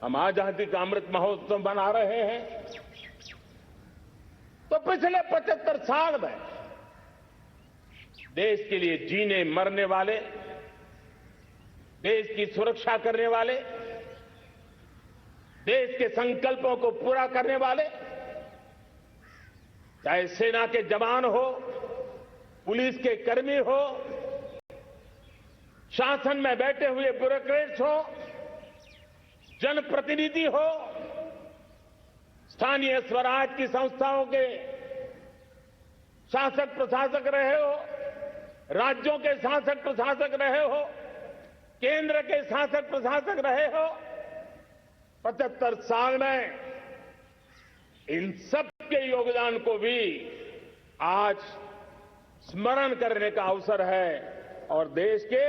हम आजादी का अमृत महोत्सव मना रहे हैं, तो पिछले 75 साल में देश के लिए जीने मरने वाले, देश की सुरक्षा करने वाले, देश के संकल्पों को पूरा करने वाले, चाहे सेना के जवान हो, पुलिस के कर्मी हो, शासन में बैठे हुए ब्यूरोक्रेट्स हो, जनप्रतिनिधि हो, स्थानीय स्वराज की संस्थाओं के शासक प्रशासक रहे हो, राज्यों के शासक प्रशासक रहे हो, केंद्र के शासक प्रशासक रहे हो, 75 साल में इन सब के योगदान को भी आज स्मरण करने का अवसर है और देश के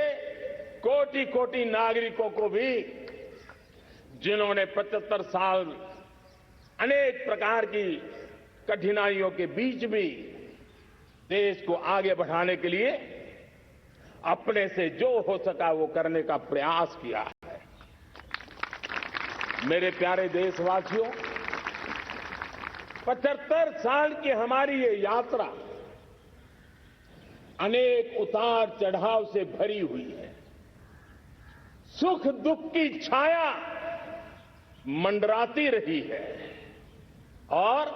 कोटि कोटि नागरिकों को भी, जिन्होंने 75 साल अनेक प्रकार की कठिनाइयों के बीच भी देश को आगे बढ़ाने के लिए अपने से जो हो सका वो करने का प्रयास किया है। मेरे प्यारे देशवासियों, 75 साल की हमारी ये यात्रा अनेक उतार चढ़ाव से भरी हुई है। सुख दुख की छाया मंडराती रही है और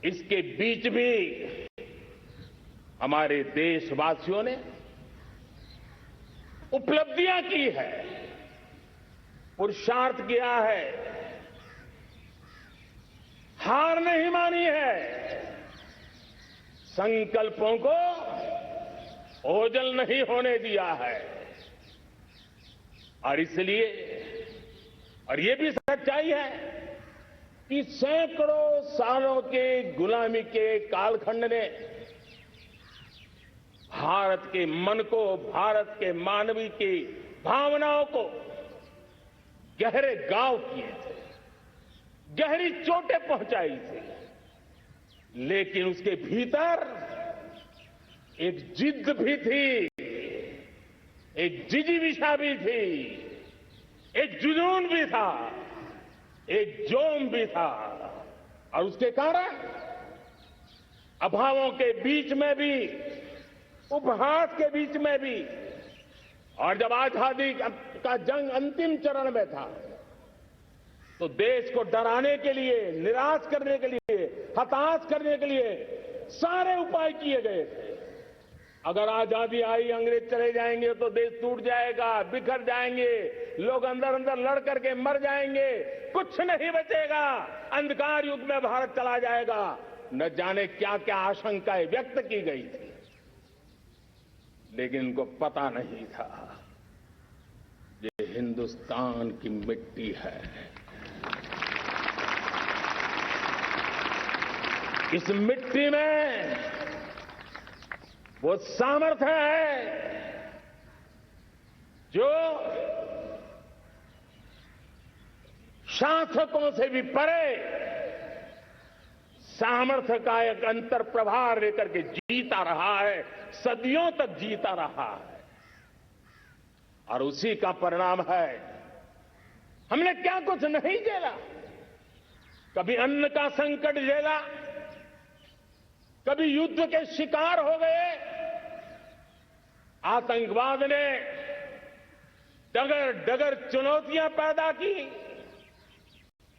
इसके बीच भी हमारे देशवासियों ने उपलब्धियां की है, पुरुषार्थ किया है, हार नहीं मानी है, संकल्पों को ओझल नहीं होने दिया है। और इसलिए, और ये भी सच्चाई है कि सैकड़ों सालों के गुलामी के कालखंड ने भारत के मन को, भारत के मानवीय की भावनाओं को गहरे घाव किए थे, गहरी चोटें पहुंचाई थी, लेकिन उसके भीतर एक जिद भी थी, एक जिजीविषा भी थी, एक जुनून भी था, एक जोम भी था। और उसके कारण अभावों के बीच में भी, उपहास के बीच में भी, और जब आजादी का जंग अंतिम चरण में था तो देश को डराने के लिए, निराश करने के लिए, हताश करने के लिए सारे उपाय किए गए थे। अगर आजादी आई, अंग्रेज चले जाएंगे तो देश टूट जाएगा, बिखर जाएंगे, लोग अंदर अंदर लड़ करके मर जाएंगे, कुछ नहीं बचेगा, अंधकार युग में भारत चला जाएगा। न जाने क्या क्या आशंकाएं व्यक्त की गई थी, लेकिन उनको पता नहीं था ये हिंदुस्तान की मिट्टी है। इस मिट्टी में वो सामर्थ्य है जो शासकों से भी परे सामर्थ्य का एक अंतर प्रभाव लेकर के जीता रहा है, सदियों तक जीता रहा है। और उसी का परिणाम है, हमने क्या कुछ नहीं झेला। कभी अन्न का संकट झेला, कभी युद्ध के शिकार हो गए, आतंकवाद ने डगर डगर चुनौतियां पैदा की,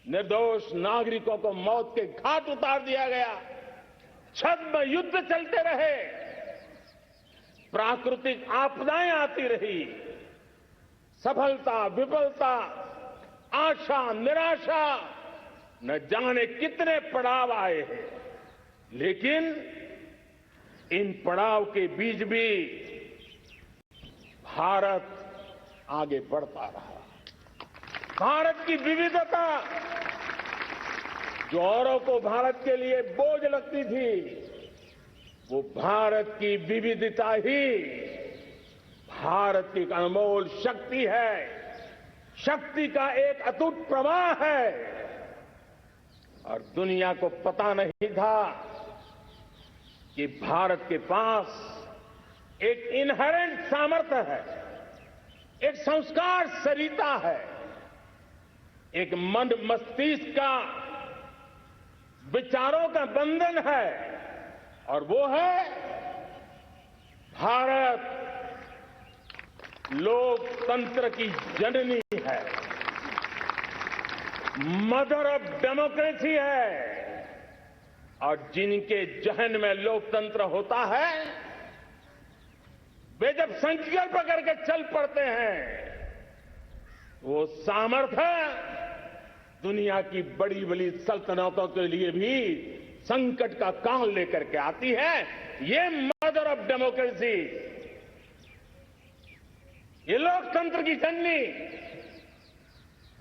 निर्दोष नागरिकों को मौत के घाट उतार दिया गया, छद्म युद्ध चलते रहे, प्राकृतिक आपदाएं आती रही, सफलता विफलता, आशा निराशा, न जाने कितने पड़ाव आए हैं। लेकिन इन पड़ाव के बीच भी भारत आगे बढ़ता रहा। भारत की विविधता, जो औरों को भारत के लिए बोझ लगती थी, वो भारत की विविधता ही भारत की एक अनमोल शक्ति है, शक्ति का एक अटूट प्रवाह है। और दुनिया को पता नहीं था कि भारत के पास एक इनहेरेंट सामर्थ्य है, एक संस्कार सरिता है, एक मन मस्तिष्क का विचारों का बंधन है और वो है भारत लोकतंत्र की जननी है, मदर ऑफ डेमोक्रेसी है। और जिनके जहन में लोकतंत्र होता है वे जब संकल्प करके चल पड़ते हैं वो सामर्थ्य दुनिया की बड़ी बड़ी सल्तनतों के लिए भी संकट का काल लेकर के आती है। ये मदर ऑफ डेमोक्रेसी, ये लोकतंत्र की जननी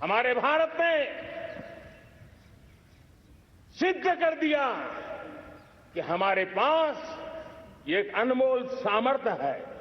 हमारे भारत ने सिद्ध कर दिया कि हमारे पास ये एक अनमोल सामर्थ्य है।